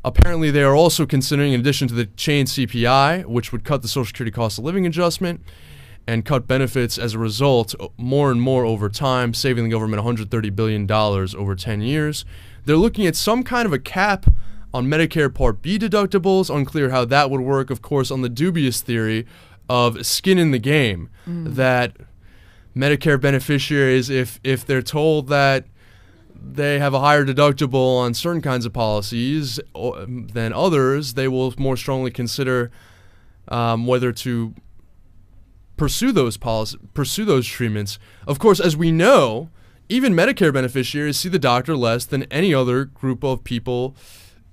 Apparently, they are also considering, in addition to the chain CPI, which would cut the Social Security cost of living adjustment and cut benefits as a result more and more over time, saving the government $130 billion over 10 years. They're looking at some kind of a cap on Medicare Part B deductibles. Unclear how that would work, of course, on the dubious theory of skin in the game, that Medicare beneficiaries, if they're told that they have a higher deductible on certain kinds of policies than others, they will more strongly consider whether to pursue those treatments. Of course, as we know, even Medicare beneficiaries see the doctor less than any other group of people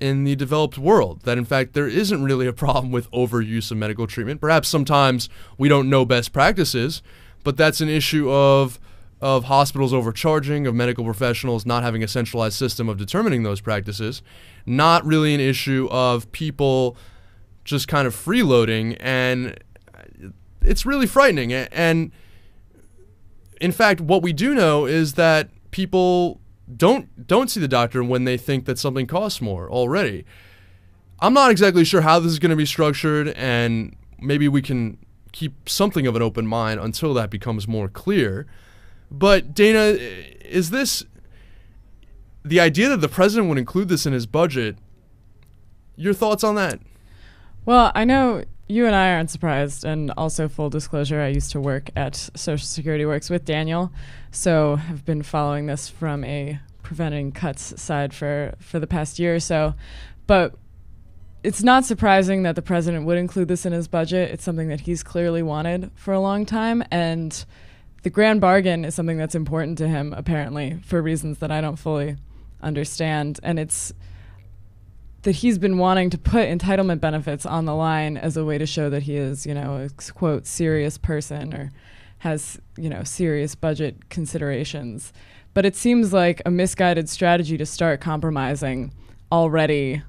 in the developed world. That, in fact, there isn't really a problem with overuse of medical treatment. Perhaps sometimes we don't know best practices, but that's an issue of hospitals overcharging, of medical professionals not having a centralized system of determining those practices, not really an issue of people just kind of freeloading, and it's really frightening. And in fact, what we do know is that people don't see the doctor when they think that something costs more already. I'm not exactly sure how this is going to be structured, and maybe we can keep something of an open mind until that becomes more clear. But Dana, is this the idea that the president would include this in his budget? Your thoughts on that? Well, I know you and I aren't surprised, and also full disclosure, I used to work at Social Security Works with Daniel, so I've been following this from a preventing cuts side for the past year or so. But it's not surprising that the president would include this in his budget. It's something that he's clearly wanted for a long time, and the grand bargain is something that's important to him, apparently, for reasons that I don't fully understand. And it's that he's been wanting to put entitlement benefits on the line as a way to show that he is, a, quote, serious person or has, serious budget considerations. But it seems like a misguided strategy to start compromising already,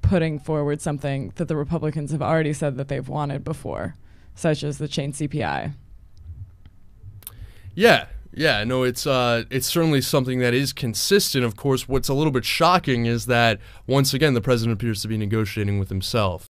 putting forward something that the Republicans have already said that they've wanted before, such as the chain CPI. Yeah, no, it's certainly something that is consistent. Of course, what's a little bit shocking is that, once again, the president appears to be negotiating with himself.